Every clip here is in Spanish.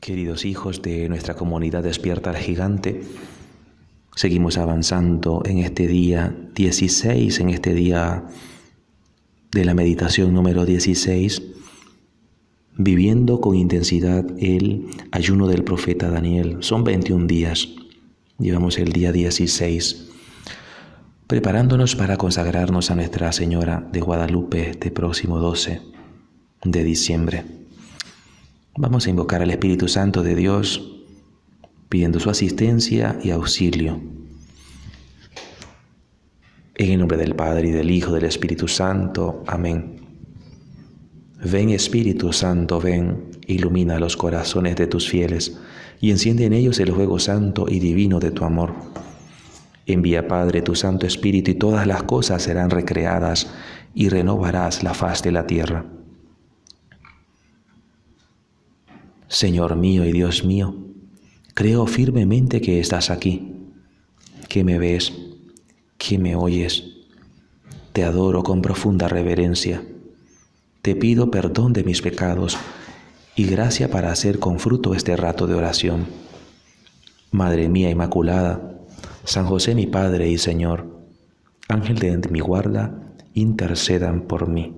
Queridos hijos de nuestra comunidad Despierta al Gigante, seguimos avanzando en este día 16, en este día de la meditación número 16, viviendo con intensidad el ayuno del profeta Daniel. Son 21 días, llevamos el día 16, preparándonos para consagrarnos a Nuestra Señora de Guadalupe este próximo 12 de diciembre. Vamos a invocar al Espíritu Santo de Dios, pidiendo su asistencia y auxilio. En el nombre del Padre, y del Hijo, y del Espíritu Santo. Amén. Ven, Espíritu Santo, ven, ilumina los corazones de tus fieles, y enciende en ellos el fuego santo y divino de tu amor. Envía, Padre, tu Santo Espíritu, y todas las cosas serán recreadas, y renovarás la faz de la tierra. Señor mío y Dios mío, creo firmemente que estás aquí, que me ves, que me oyes. Te adoro con profunda reverencia. Te pido perdón de mis pecados y gracia para hacer con fruto este rato de oración. Madre mía Inmaculada, San José mi Padre y Señor, Ángel de mi guarda, intercedan por mí.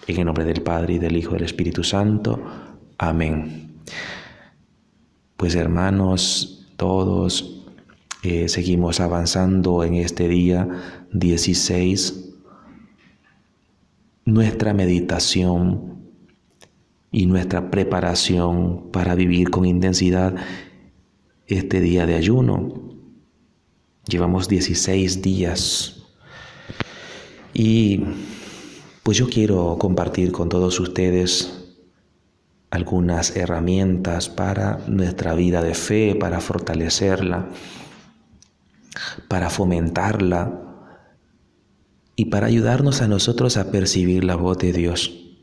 En el nombre del Padre, y del Hijo, y del Espíritu Santo. Amén. Pues hermanos, todos seguimos avanzando en este día 16. Nuestra meditación y nuestra preparación para vivir con intensidad este día de ayuno. Llevamos 16 días y pues yo quiero compartir con todos ustedes algunas herramientas para nuestra vida de fe, para fortalecerla, para fomentarla y para ayudarnos a nosotros a percibir la voz de Dios.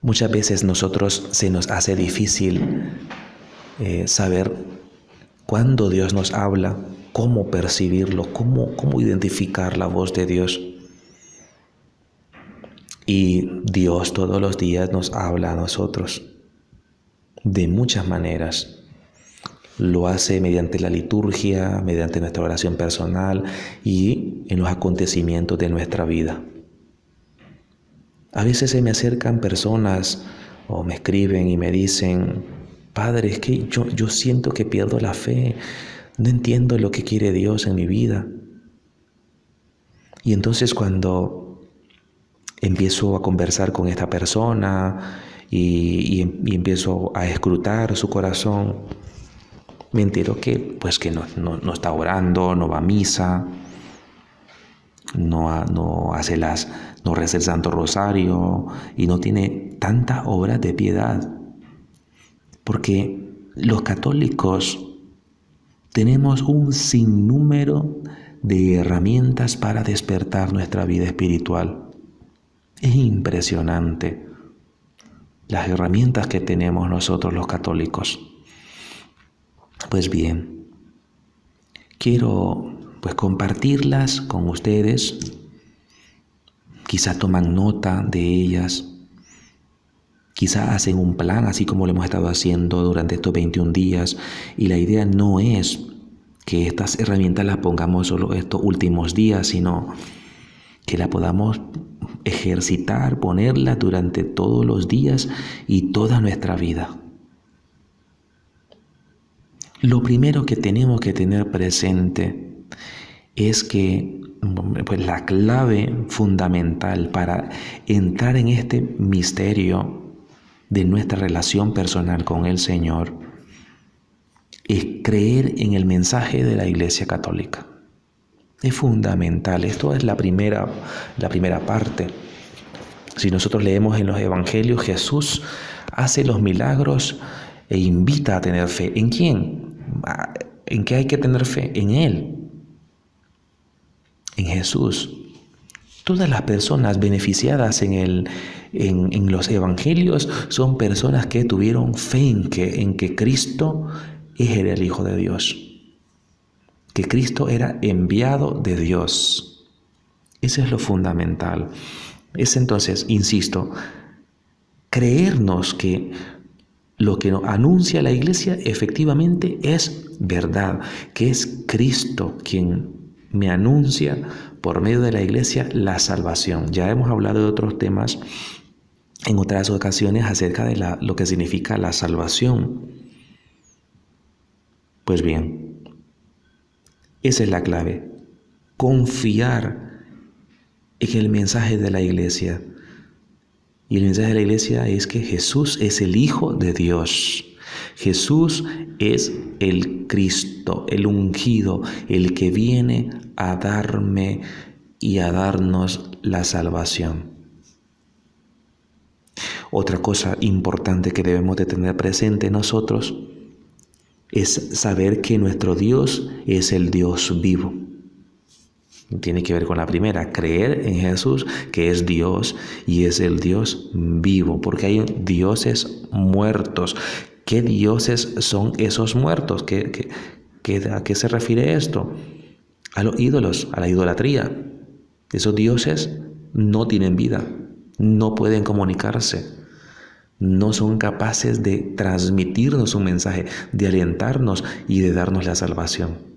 Muchas veces nosotros se nos hace difícil saber cuándo Dios nos habla, cómo percibirlo, cómo identificar la voz de Dios. Y Dios todos los días nos habla a nosotros de muchas maneras. Lo hace mediante la liturgia, mediante nuestra oración personal y en los acontecimientos de nuestra vida. A veces se me acercan personas o me escriben y me dicen: Padre, es que yo siento que pierdo la fe, no entiendo lo que quiere Dios en mi vida. Y entonces cuando empiezo a conversar con esta persona y empiezo a escrutar su corazón, me entero que no está orando, no va a misa, no reza el Santo Rosario y no tiene tantas obras de piedad. Porque los católicos tenemos un sinnúmero de herramientas para despertar nuestra vida espiritual. Es impresionante las herramientas que tenemos nosotros los católicos. Pues bien, quiero compartirlas con ustedes. Quizá toman nota de ellas. Quizá hacen un plan, así como lo hemos estado haciendo durante estos 21 días. Y la idea no es que estas herramientas las pongamos solo estos últimos días, sino que la podamos ejercitar, ponerla durante todos los días y toda nuestra vida. Lo primero que tenemos que tener presente es que la clave fundamental para entrar en este misterio de nuestra relación personal con el Señor es creer en el mensaje de la Iglesia Católica. Es fundamental. Esto es la primera parte. Si nosotros leemos en los Evangelios, Jesús hace los milagros e invita a tener fe. ¿En quién? ¿En qué hay que tener fe? En Él. En Jesús. Todas las personas beneficiadas en los Evangelios son personas que tuvieron fe en que Cristo era el Hijo de Dios. Que Cristo era enviado de Dios. Eso es lo fundamental. Es entonces, insisto, creernos que lo que nos anuncia la iglesia efectivamente es verdad, que es Cristo quien me anuncia por medio de la iglesia la salvación. Ya hemos hablado de otros temas en otras ocasiones acerca de lo que significa la salvación. Pues bien, esa es la clave. Confiar en el mensaje de la iglesia. Y el mensaje de la iglesia es que Jesús es el Hijo de Dios. Jesús es el Cristo, el ungido, el que viene a darme y a darnos la salvación. Otra cosa importante que debemos de tener presente nosotros es saber que nuestro Dios es el Dios vivo. Tiene que ver con la primera, creer en Jesús, que es Dios y es el Dios vivo, porque hay dioses muertos. ¿Qué dioses son esos muertos? ¿A qué se refiere esto? A los ídolos, a la idolatría. Esos dioses no tienen vida, no pueden comunicarse, no son capaces de transmitirnos un mensaje, de alentarnos y de darnos la salvación.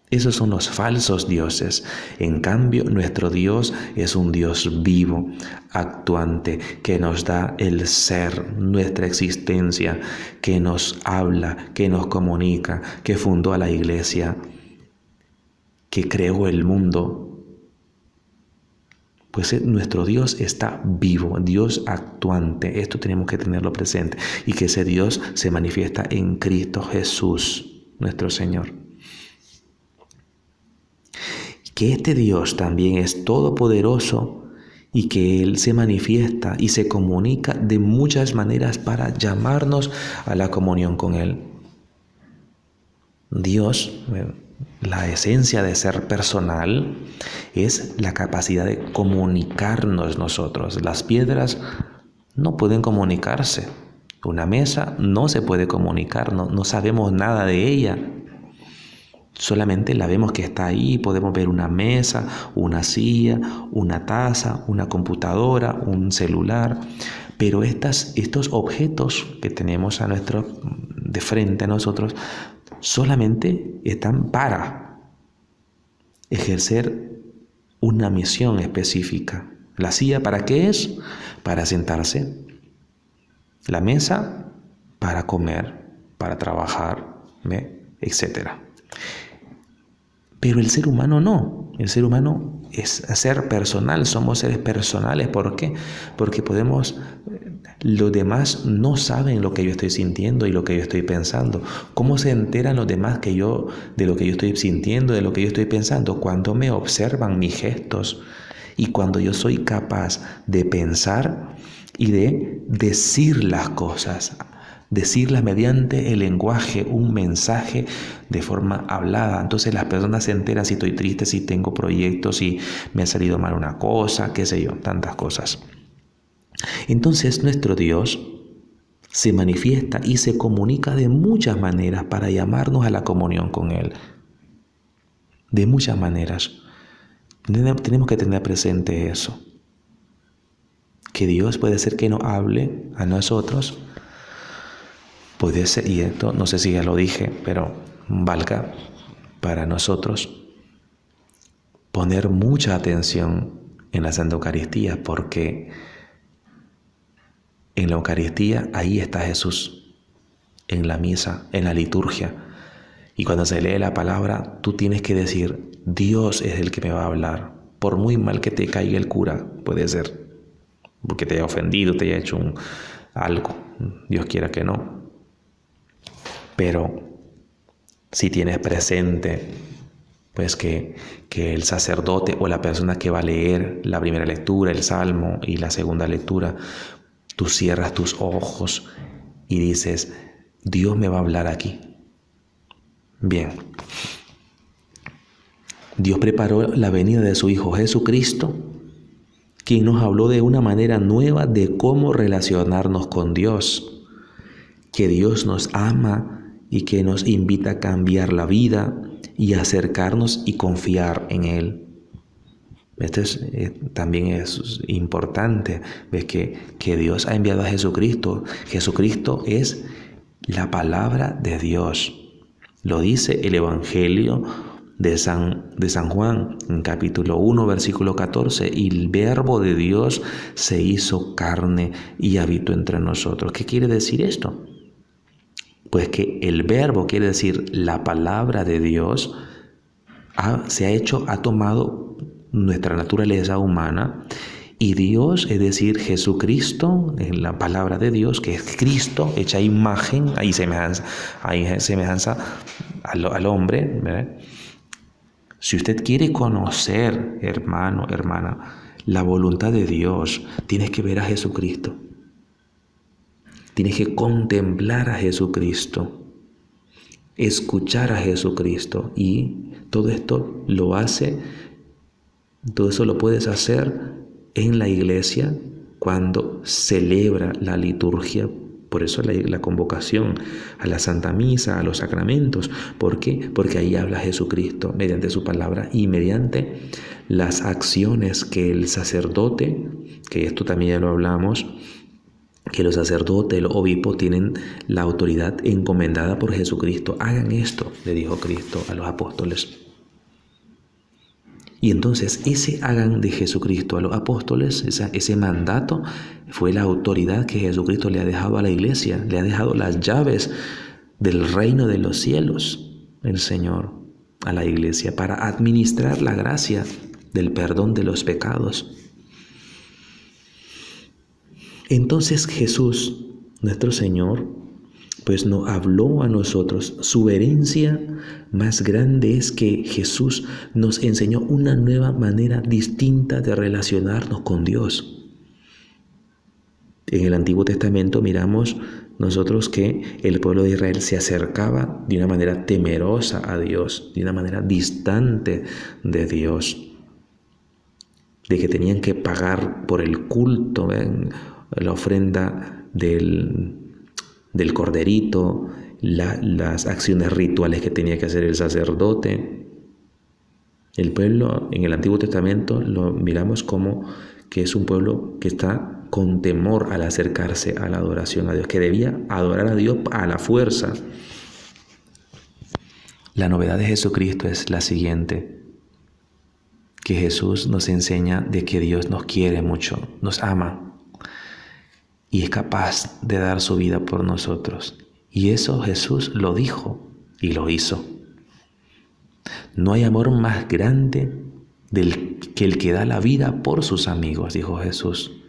Esos son los falsos dioses. En cambio, nuestro Dios es un Dios vivo, actuante, que nos da el ser, nuestra existencia, que nos habla, que nos comunica, que fundó a la iglesia, que creó el mundo. Pues nuestro Dios está vivo, Dios actuante. Esto tenemos que tenerlo presente. Y que ese Dios se manifiesta en Cristo Jesús, nuestro Señor. Que este Dios también es todopoderoso y que Él se manifiesta y se comunica de muchas maneras para llamarnos a la comunión con Él. Dios, la esencia de ser personal, es la capacidad de comunicarnos nosotros. Las piedras no pueden comunicarse. Una mesa no se puede comunicar, no sabemos nada de ella. Solamente la vemos que está ahí, podemos ver una mesa, una silla, una taza, una computadora, un celular, pero estos objetos que tenemos de frente a nosotros solamente están para ejercer una misión específica. ¿La silla para qué es? Para sentarse. La mesa para comer, para trabajar, etcétera. Pero el ser humano no. El ser humano es ser personal, somos seres personales. ¿Por qué? Porque los demás no saben lo que yo estoy sintiendo y lo que yo estoy pensando. ¿Cómo se enteran los demás de lo que yo estoy sintiendo, de lo que yo estoy pensando? Cuando me observan mis gestos y cuando yo soy capaz de pensar y de decir las cosas. Decirlas mediante el lenguaje, un mensaje de forma hablada. Entonces las personas se enteran si estoy triste, si tengo proyectos, si me ha salido mal una cosa, qué sé yo, tantas cosas. Entonces nuestro Dios se manifiesta y se comunica de muchas maneras para llamarnos a la comunión con Él. De muchas maneras. Tenemos que tener presente eso. Que Dios puede ser que nos hable a nosotros. Puede ser, y esto no sé si ya lo dije, pero valga para nosotros poner mucha atención en la Santa Eucaristía, porque en la Eucaristía ahí está Jesús, en la misa, en la liturgia. Y cuando se lee la palabra, tú tienes que decir, Dios es el que me va a hablar. Por muy mal que te caiga el cura, puede ser, porque te haya ofendido, te haya hecho algo, Dios quiera que no. Pero si tienes presente pues que el sacerdote o la persona que va a leer la primera lectura, el salmo y la segunda lectura, tú cierras tus ojos y dices, Dios me va a hablar aquí. Bien. Dios preparó la venida de su Hijo Jesucristo, quien nos habló de una manera nueva de cómo relacionarnos con Dios, que Dios nos ama y que nos invita a cambiar la vida y acercarnos y confiar en Él. También es importante. Ves que Dios ha enviado a Jesucristo. Jesucristo es la palabra de Dios. Lo dice el Evangelio de San Juan, en capítulo 1, versículo 14. Y el Verbo de Dios se hizo carne y habitó entre nosotros. ¿Qué quiere decir esto? Pues que el Verbo, quiere decir la palabra de Dios, ha tomado nuestra naturaleza humana, y Dios, es decir, Jesucristo, en la palabra de Dios, que es Cristo, hecha imagen, hay semejanza al hombre, ¿verdad? Si usted quiere conocer, hermano, hermana, la voluntad de Dios, tienes que ver a Jesucristo. Tienes que contemplar a Jesucristo, escuchar a Jesucristo, y todo esto todo eso lo puedes hacer en la iglesia cuando celebra la liturgia. Por eso la convocación a la Santa Misa, a los sacramentos. ¿Por qué? Porque ahí habla Jesucristo mediante su palabra y mediante las acciones que el sacerdote, que esto también ya lo hablamos, que los sacerdotes, los obispos tienen la autoridad encomendada por Jesucristo. Hagan esto, le dijo Cristo a los apóstoles. Y entonces ese hagan de Jesucristo a los apóstoles, ese mandato, fue la autoridad que Jesucristo le ha dejado a la iglesia, le ha dejado las llaves del reino de los cielos, el Señor, a la iglesia, para administrar la gracia del perdón de los pecados. Entonces Jesús, nuestro Señor, pues nos habló a nosotros. Su herencia más grande es que Jesús nos enseñó una nueva manera distinta de relacionarnos con Dios. En el Antiguo Testamento miramos nosotros que el pueblo de Israel se acercaba de una manera temerosa a Dios, de una manera distante de Dios, de que tenían que pagar por el culto, la ofrenda del corderito, las acciones rituales que tenía que hacer el sacerdote. El pueblo en el Antiguo Testamento lo miramos como que es un pueblo que está con temor al acercarse a la adoración a Dios, que debía adorar a Dios a la fuerza. La novedad de Jesucristo es la siguiente, que Jesús nos enseña de que Dios nos quiere mucho, nos ama, y es capaz de dar su vida por nosotros. Y eso Jesús lo dijo y lo hizo. No hay amor más grande que el que da la vida por sus amigos, dijo Jesús.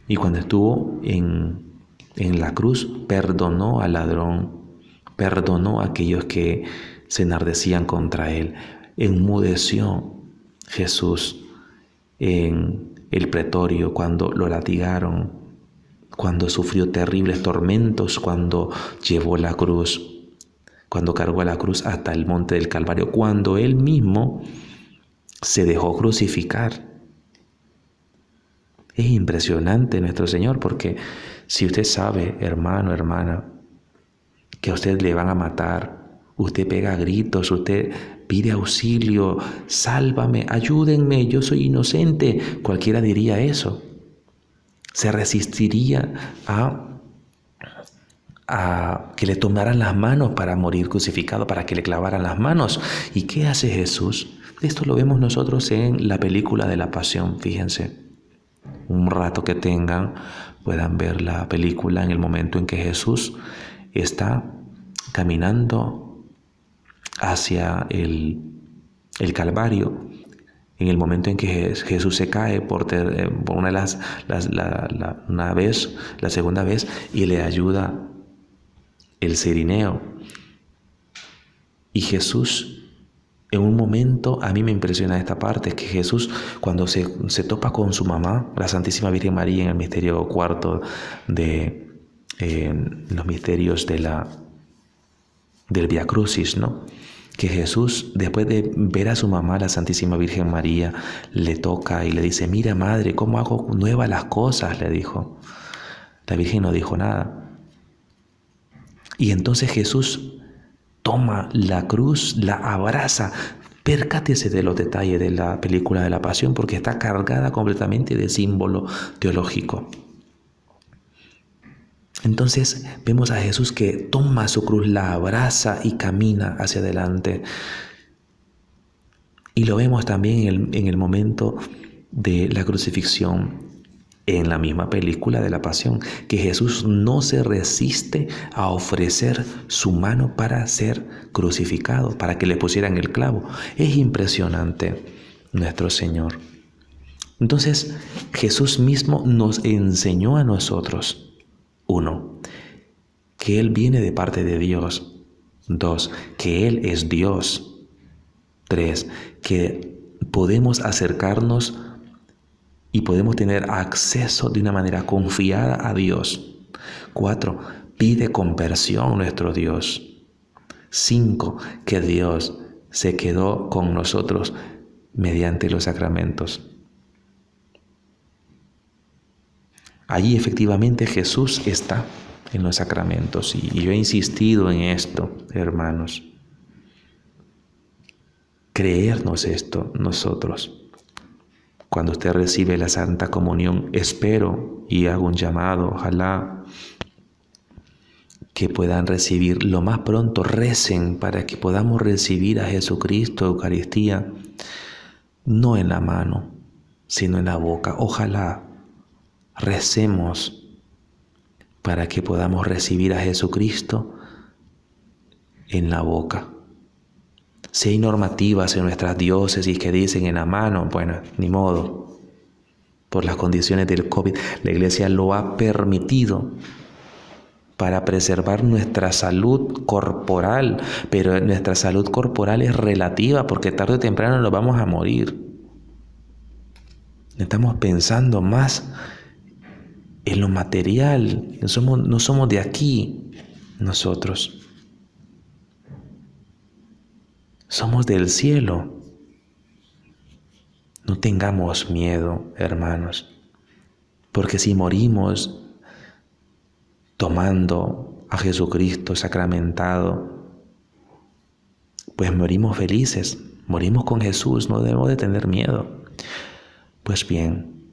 Y cuando estuvo en la cruz, perdonó al ladrón, perdonó a aquellos que se enardecían contra él. Enmudeció Jesús en el pretorio cuando lo latigaron, cuando sufrió terribles tormentos, cuando llevó la cruz, cuando cargó la cruz hasta el monte del Calvario, cuando él mismo se dejó crucificar. Es impresionante nuestro Señor, porque si usted sabe, hermano, hermana, que a usted le van a matar, usted pega gritos, usted pide auxilio, sálvame, ayúdenme, yo soy inocente, cualquiera diría eso. Se resistiría a que le tomaran las manos para morir crucificado, para que le clavaran las manos. ¿Y qué hace Jesús? Esto lo vemos nosotros en la película de la Pasión, fíjense. Un rato que tengan, puedan ver la película en el momento en que Jesús está caminando hacia el Calvario. En el momento en que Jesús se cae por la segunda vez, y le ayuda el cirineo. Y Jesús, en un momento, a mí me impresiona esta parte, es que Jesús, cuando se topa con su mamá, la Santísima Virgen María, en el misterio cuarto de los misterios del Vía Crucis, ¿no? Que Jesús, después de ver a su mamá, la Santísima Virgen María, le toca y le dice: mira, madre, cómo hago nuevas las cosas, le dijo. La Virgen no dijo nada. Y entonces Jesús toma la cruz, la abraza, Percátese de los detalles de la película de la Pasión porque está cargada completamente de símbolo teológico. Entonces vemos a Jesús que toma su cruz, la abraza y camina hacia adelante. Y lo vemos también en el momento de la crucifixión, en la misma película de la Pasión, que Jesús no se resiste a ofrecer su mano para ser crucificado, para que le pusieran el clavo. Es impresionante nuestro Señor. Entonces, Jesús mismo nos enseñó a nosotros, 1, que Él viene de parte de Dios. 2, que Él es Dios. 3, que podemos acercarnos y podemos tener acceso de una manera confiada a Dios. 4, pide conversión nuestro Dios. 5, que Dios se quedó con nosotros mediante los sacramentos. Allí efectivamente Jesús está en los sacramentos y yo he insistido en esto, hermanos. Creernos esto nosotros. Cuando usted recibe la Santa Comunión, espero y hago un llamado, ojalá que puedan recibir lo más pronto, recen para que podamos recibir a Jesucristo, Eucaristía, no en la mano, sino en la boca. Ojalá recemos para que podamos recibir a Jesucristo en la boca. Si hay normativas en nuestras diócesis que dicen en la mano, bueno, ni modo. Por las condiciones del COVID, la Iglesia lo ha permitido para preservar nuestra salud corporal, pero nuestra salud corporal es relativa porque tarde o temprano nos vamos a morir. Estamos pensando más en lo material, no somos de aquí nosotros. Somos del cielo. No tengamos miedo, hermanos, porque si morimos tomando a Jesucristo sacramentado, pues morimos felices, morimos con Jesús, no debemos de tener miedo. Pues bien,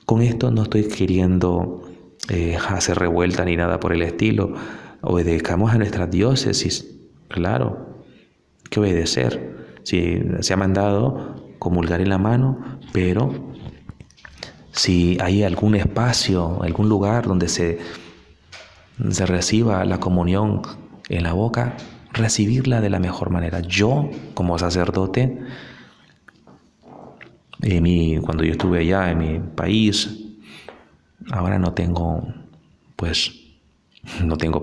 con esto no estoy queriendo hacer revuelta ni nada por el estilo. Obedezcamos a nuestras diócesis, claro. Que obedecer. Si se ha mandado comulgar en la mano, pero si hay algún espacio, algún lugar donde se reciba la comunión en la boca, recibirla de la mejor manera. Yo, como sacerdote, cuando yo estuve allá en mi país, ahora no tengo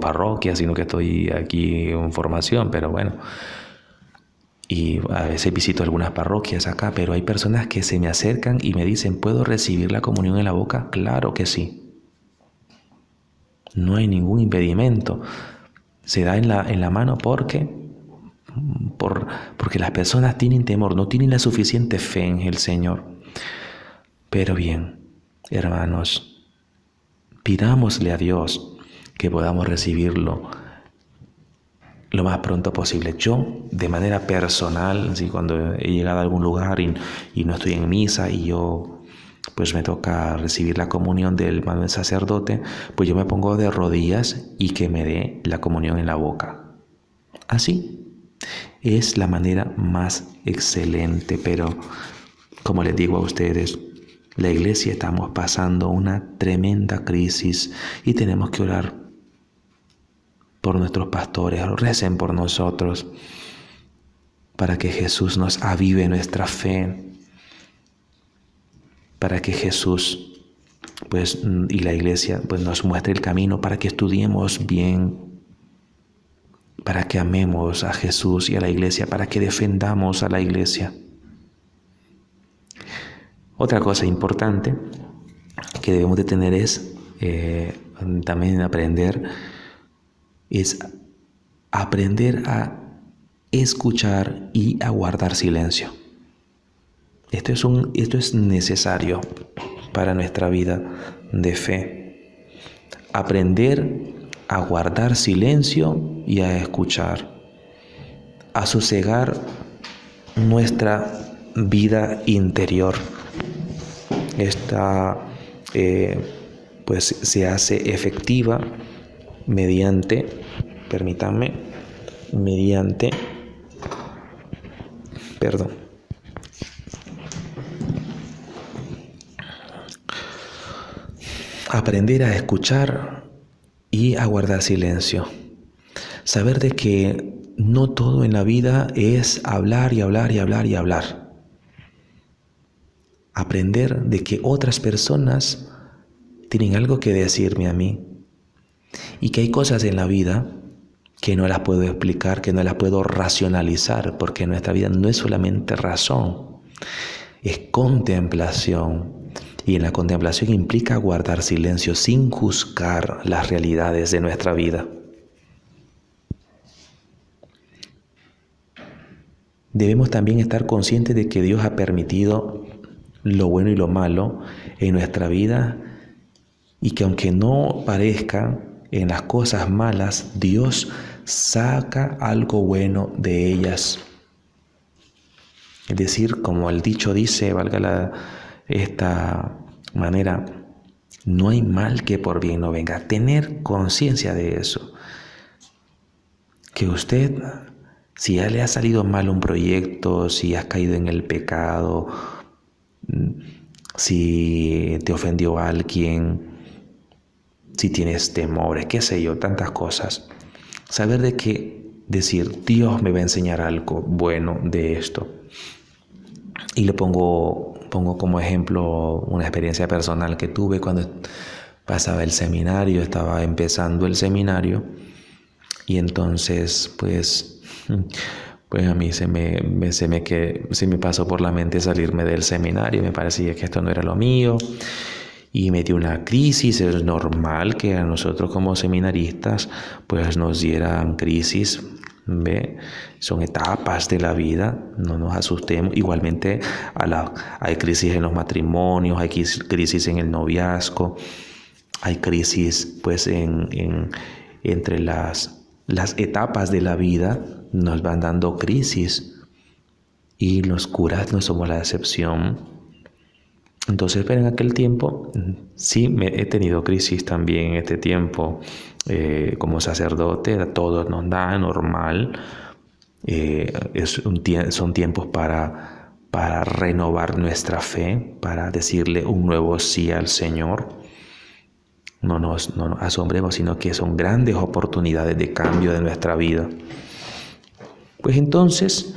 parroquia, sino que estoy aquí en formación, pero bueno. Y a veces visito algunas parroquias acá, pero hay personas que se me acercan y me dicen, ¿puedo recibir la comunión en la boca? Claro que sí. No hay ningún impedimento. Se da en la mano porque las personas tienen temor, no tienen la suficiente fe en el Señor. Pero bien, hermanos, pidámosle a Dios que podamos recibirlo lo más pronto posible. Yo, de manera personal, cuando he llegado a algún lugar y no estoy en misa y yo pues me toca recibir la comunión del sacerdote, pues yo me pongo de rodillas y que me dé la comunión en la boca. Así es la manera más excelente, pero como les digo a ustedes, la Iglesia estamos pasando una tremenda crisis y tenemos que orar por nuestros pastores, recen por nosotros, para que Jesús nos avive nuestra fe, para que Jesús y la Iglesia nos muestre el camino, para que estudiemos bien, para que amemos a Jesús y a la Iglesia, para que defendamos a la Iglesia. Otra cosa importante que debemos de tener es también aprender a escuchar y a guardar silencio. Esto es necesario para nuestra vida de fe. Aprender a guardar silencio y a escuchar. A sosegar nuestra vida interior. Esta pues se hace efectiva mediante, aprender a escuchar y a guardar silencio. Saber de que no todo en la vida es hablar y hablar y hablar y hablar. Aprender de que otras personas tienen algo que decirme a mí y que hay cosas en la vida que no las puedo explicar, que no las puedo racionalizar, porque nuestra vida no es solamente razón, es contemplación. Y en la contemplación implica guardar silencio sin juzgar las realidades de nuestra vida. Debemos también estar conscientes de que Dios ha permitido lo bueno y lo malo en nuestra vida y que aunque no parezca, en las cosas malas Dios saca algo bueno de ellas. Es decir, como el dicho dice, valga esta manera, no hay mal que por bien no venga. Tener conciencia de eso. Que usted, si ya le ha salido mal un proyecto, si has caído en el pecado, si te ofendió a alguien, si tienes temores, qué sé yo, tantas cosas. Saber de que decir, Dios me va a enseñar algo bueno de esto. Y le pongo como ejemplo una experiencia personal que tuve cuando pasaba el seminario, estaba empezando el seminario. Y entonces, pues a mí se me pasó por la mente salirme del seminario. Me parecía que esto no era lo mío. Y me dio una crisis. Es normal que a nosotros como seminaristas pues nos dieran crisis. ¿Ve? Son etapas de la vida, no nos asustemos. Igualmente hay crisis en los matrimonios, hay crisis en el noviazgo, hay crisis pues entre las etapas de la vida, nos van dando crisis y los curas no somos la excepción. Entonces, pero en aquel tiempo sí me he tenido crisis también en este tiempo. Como sacerdote, a todos nos da normal. Son tiempos para renovar nuestra fe, para decirle un nuevo sí al Señor. No nos asombremos, sino que son grandes oportunidades de cambio de nuestra vida. Pues entonces,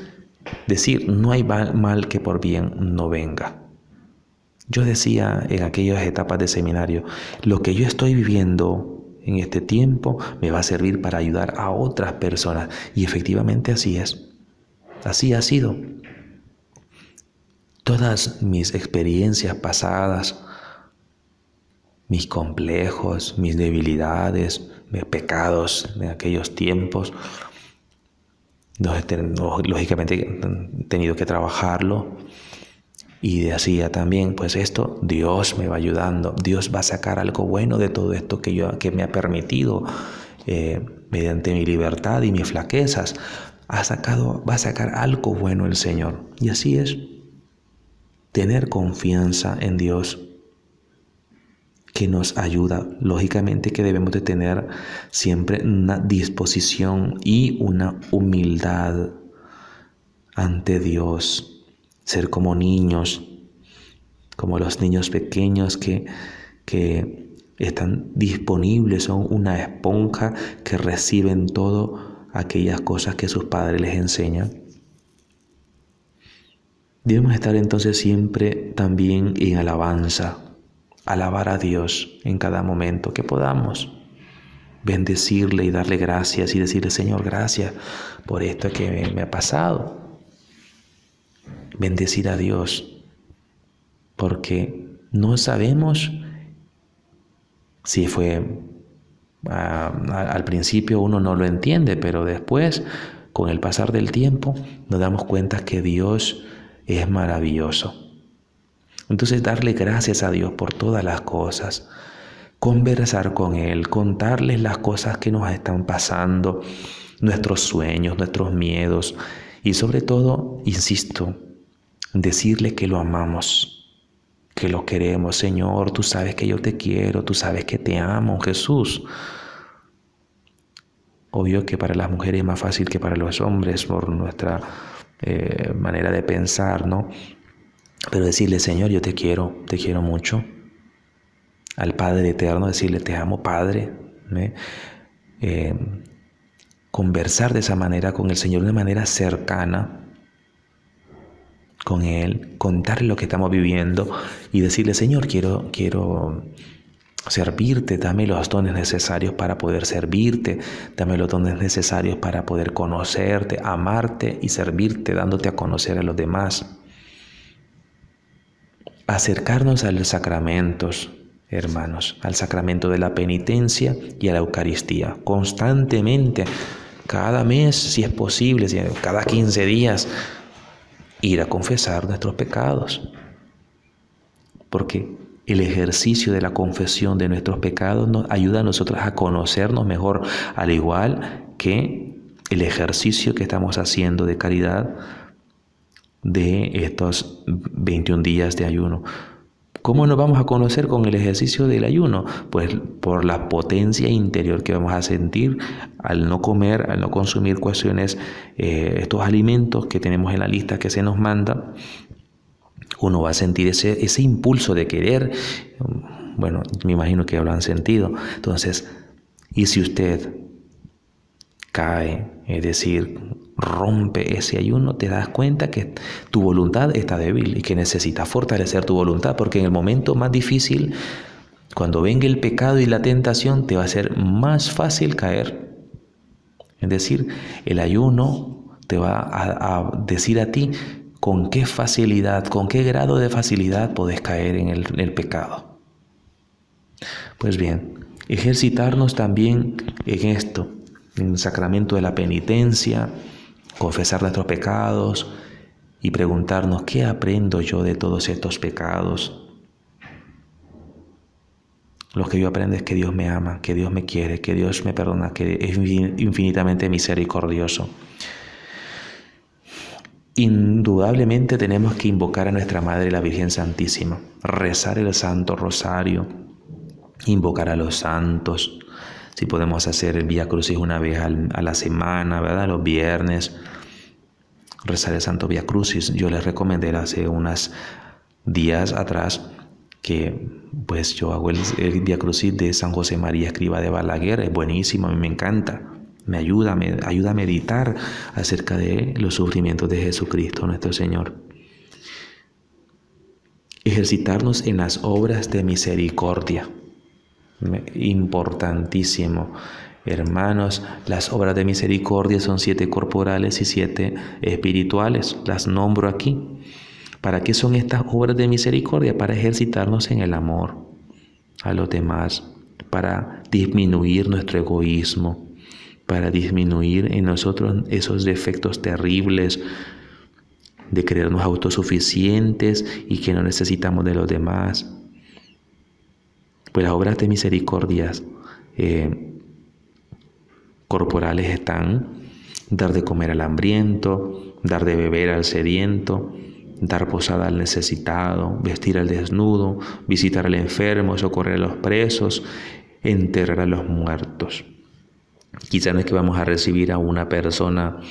decir, no hay mal que por bien no venga. Yo decía en aquellas etapas de seminario, lo que yo estoy viviendo en este tiempo me va a servir para ayudar a otras personas. Y efectivamente así es. Así ha sido. Todas mis experiencias pasadas, mis complejos, mis debilidades, mis pecados de aquellos tiempos, lógicamente he tenido que trabajarlo. Y decía también, pues esto, Dios me va ayudando. Dios va a sacar algo bueno de todo esto que me ha permitido, mediante mi libertad y mis flaquezas. Va a sacar algo bueno el Señor. Y así es. Tener confianza en Dios, que nos ayuda. Lógicamente que debemos de tener siempre una disposición y una humildad ante Dios. Ser como niños, como los niños pequeños que están disponibles, son una esponja que reciben todas aquellas cosas que sus padres les enseñan. Debemos estar entonces siempre también en alabanza, alabar a Dios en cada momento que podamos, bendecirle y darle gracias y decirle, Señor, gracias por esto que me ha pasado. Bendecir a Dios, porque no sabemos si fue al principio uno no lo entiende, pero después, con el pasar del tiempo, nos damos cuenta que Dios es maravilloso. Entonces, darle gracias a Dios por todas las cosas, conversar con Él, contarles las cosas que nos están pasando, nuestros sueños, nuestros miedos, Y sobre todo, insisto, decirle que lo amamos, que lo queremos. Señor, tú sabes que yo te quiero, tú sabes que te amo, Jesús. Obvio que para las mujeres es más fácil que para los hombres por nuestra manera de pensar, ¿no? Pero decirle, Señor, yo te quiero mucho. Al Padre Eterno, decirle, te amo, Padre. Conversar de esa manera con el Señor, de una manera cercana con Él, contarle lo que estamos viviendo y decirle, Señor, quiero servirte, dame los dones necesarios para poder servirte, dame los dones necesarios para poder conocerte, amarte y servirte, dándote a conocer a los demás. Acercarnos a los sacramentos, hermanos, al sacramento de la penitencia y a la Eucaristía, constantemente, cada mes, si es posible, cada 15 días, ir a confesar nuestros pecados. Porque el ejercicio de la confesión de nuestros pecados nos ayuda a nosotros a conocernos mejor, al igual que el ejercicio que estamos haciendo de caridad de estos 21 días de ayuno. ¿Cómo nos vamos a conocer con el ejercicio del ayuno? Pues por la potencia interior que vamos a sentir al no comer, al no consumir estos alimentos que tenemos en la lista que se nos manda. Uno va a sentir ese impulso de querer. Bueno, me imagino que lo han sentido. Entonces, y si usted cae, es decir, rompe ese ayuno, te das cuenta que tu voluntad está débil y que necesitas fortalecer tu voluntad, porque en el momento más difícil, cuando venga el pecado y la tentación, te va a ser más fácil caer. Es decir, el ayuno te va a decir a ti con qué facilidad, con qué grado de facilidad podés caer en el pecado. Pues bien, ejercitarnos también en esto, en el sacramento de la penitencia, confesar nuestros pecados y preguntarnos, ¿qué aprendo yo de todos estos pecados? Lo que yo aprendo es que Dios me ama, que Dios me quiere, que Dios me perdona, que es infinitamente misericordioso. Indudablemente tenemos que invocar a nuestra Madre la Virgen Santísima, rezar el Santo Rosario, invocar a los santos. Si podemos hacer el Vía Crucis una vez a la semana, ¿verdad? Los viernes, rezar el Santo Vía Crucis. Yo les recomendé hace unos días atrás que pues yo hago el Vía Crucis de San José María Escrivá de Balaguer. Es buenísimo, a mí me encanta. Me ayuda a meditar acerca de los sufrimientos de Jesucristo, nuestro Señor. Ejercitarnos en las obras de misericordia. Importantísimo. Hermanos, las obras de misericordia son 7 corporales y 7 espirituales. Las nombro aquí. ¿Para qué son estas obras de misericordia? Para ejercitarnos en el amor a los demás, para disminuir nuestro egoísmo, para disminuir en nosotros esos defectos terribles de creernos autosuficientes y que no necesitamos de los demás. Pues las obras de misericordia corporales están: dar de comer al hambriento, dar de beber al sediento, dar posada al necesitado, vestir al desnudo, visitar al enfermo, socorrer a los presos, enterrar a los muertos. Quizá no es que vamos a recibir a una persona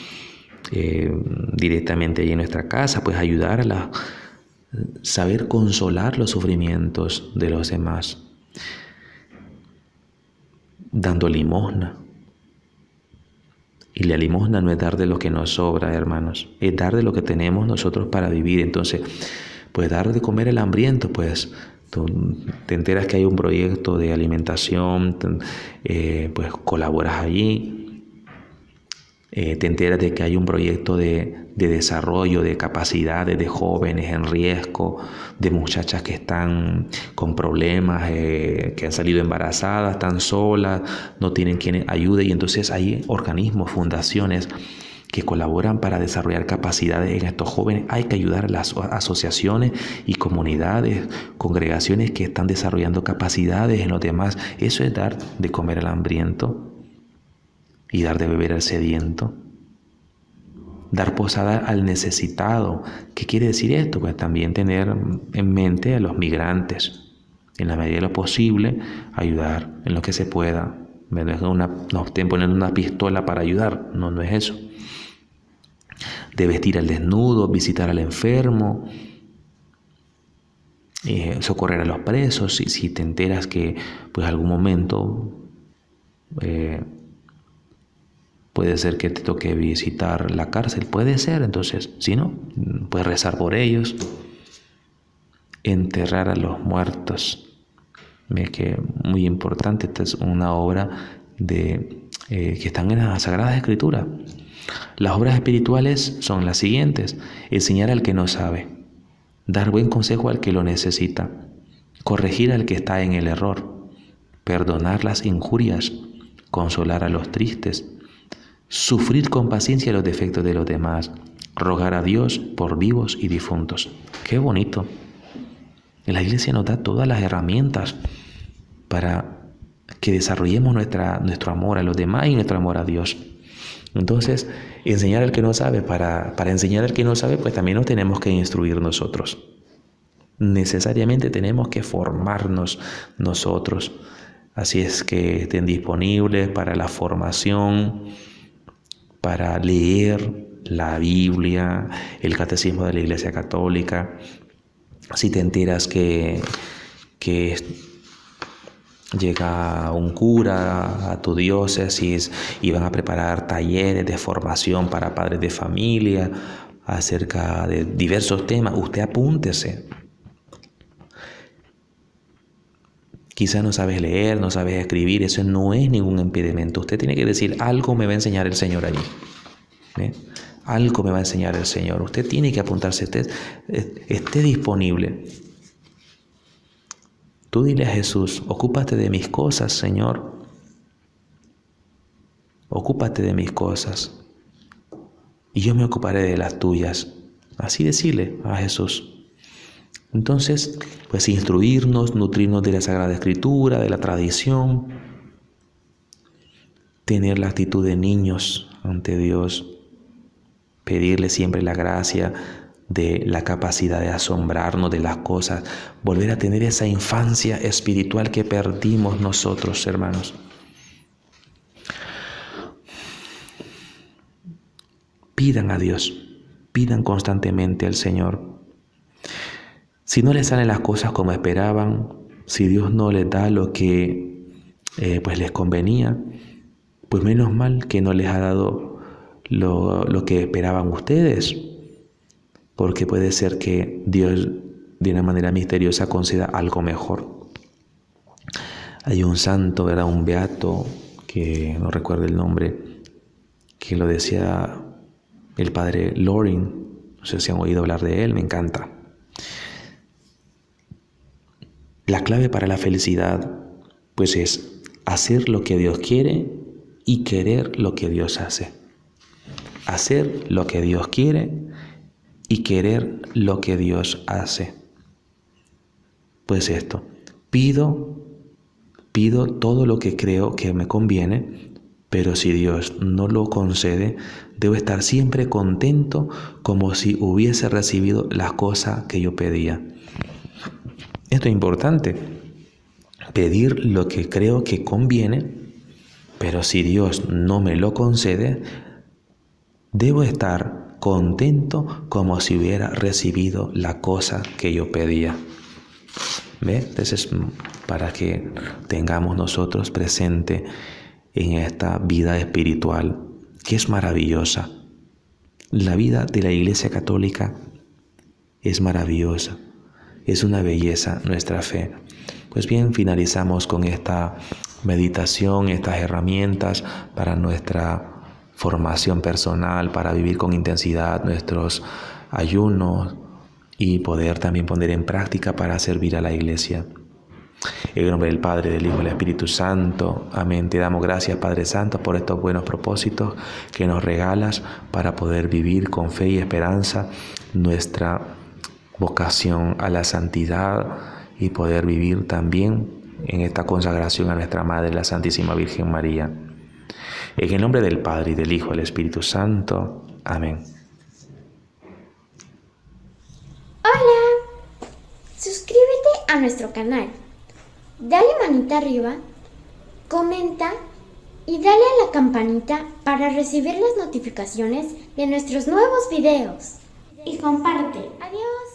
directamente allí en nuestra casa, pues ayudarla, saber consolar los sufrimientos de los demás, dando limosna. Y la limosna no es dar de lo que nos sobra, hermanos, es dar de lo que tenemos nosotros para vivir. Entonces, pues dar de comer al hambriento, pues tú te enteras que hay un proyecto de alimentación, pues colaboras allí. Te enteras de que hay un proyecto de desarrollo de capacidades de jóvenes en riesgo, de muchachas que están con problemas, que han salido embarazadas, están solas, no tienen quien ayude, y entonces hay organismos, fundaciones que colaboran para desarrollar capacidades en estos jóvenes. Hay que ayudar a las asociaciones y comunidades, congregaciones que están desarrollando capacidades en los demás. Eso es dar de comer al hambriento y dar de beber al sediento. dar posada al necesitado. ¿Qué quiere decir esto? Pues también tener en mente a los migrantes. En la medida de lo posible, ayudar en lo que se pueda. No estén poniendo una pistola para ayudar, no es eso. De vestir al desnudo, visitar al enfermo, socorrer a los presos. Y si te enteras que pues algún momento puede ser que te toque visitar la cárcel, puede ser, entonces, si no, puedes rezar por ellos. Enterrar a los muertos. Que muy importante, esta es una obra que están en la Sagrada Escritura. Las obras espirituales son las siguientes: enseñar al que no sabe, dar buen consejo al que lo necesita, corregir al que está en el error, perdonar las injurias, consolar a los tristes, sufrir con paciencia los defectos de los demás, rogar a Dios por vivos y difuntos. ¡Qué bonito! La Iglesia nos da todas las herramientas para que desarrollemos nuestro amor a los demás y nuestro amor a Dios. Entonces, enseñar al que no sabe, para enseñar al que no sabe, pues también nos tenemos que instruir nosotros. Necesariamente tenemos que formarnos nosotros. Así es que estén disponibles para la formación, para leer la Biblia, el Catecismo de la Iglesia Católica. Si te enteras que llega un cura a tu diócesis y van a preparar talleres de formación para padres de familia acerca de diversos temas, usted apúntese. Quizás no sabes leer, no sabes escribir, eso no es ningún impedimento. Usted tiene que decir: algo me va a enseñar el Señor allí. Algo me va a enseñar el Señor. Usted tiene que apuntarse, esté disponible. Tú dile a Jesús: ocúpate de mis cosas, Señor. Ocúpate de mis cosas y yo me ocuparé de las tuyas. Así decirle a Jesús. Entonces, pues instruirnos, nutrirnos de la Sagrada Escritura, de la tradición, tener la actitud de niños ante Dios, pedirle siempre la gracia de la capacidad de asombrarnos de las cosas, volver a tener esa infancia espiritual que perdimos nosotros, hermanos. Pidan a Dios, pidan constantemente al Señor. Si no les salen las cosas como esperaban, si Dios no les da lo que pues les convenía, pues menos mal que no les ha dado lo que esperaban ustedes, porque puede ser que Dios de una manera misteriosa conceda algo mejor. Hay un santo, ¿verdad? Un beato, que no recuerdo el nombre, que lo decía el padre Loring. No sé si han oído hablar de él, me encanta. La clave para la felicidad, pues, es hacer lo que Dios quiere y querer lo que Dios hace. Hacer lo que Dios quiere y querer lo que Dios hace. Pues esto, pido todo lo que creo que me conviene, pero si Dios no lo concede, debo estar siempre contento como si hubiese recibido las cosas que yo pedía. Esto es importante, pedir lo que creo que conviene, pero si Dios no me lo concede, debo estar contento como si hubiera recibido la cosa que yo pedía. ¿Ve? Entonces, para que tengamos nosotros presente en esta vida espiritual, que es maravillosa. La vida de la Iglesia Católica es maravillosa. Es una belleza nuestra fe. Pues bien, finalizamos con esta meditación, estas herramientas para nuestra formación personal, para vivir con intensidad nuestros ayunos y poder también poner en práctica para servir a la Iglesia. En el nombre del Padre, del Hijo y del Espíritu Santo. Amén. Te damos gracias, Padre Santo, por estos buenos propósitos que nos regalas para poder vivir con fe y esperanza nuestra vocación a la santidad y poder vivir también en esta consagración a nuestra Madre, la Santísima Virgen María. En el nombre del Padre, y del Hijo y del Espíritu Santo. Amén. suscríbete a nuestro canal, dale manita arriba, comenta y dale a la campanita para recibir las notificaciones de nuestros nuevos videos. Y comparte. Adiós.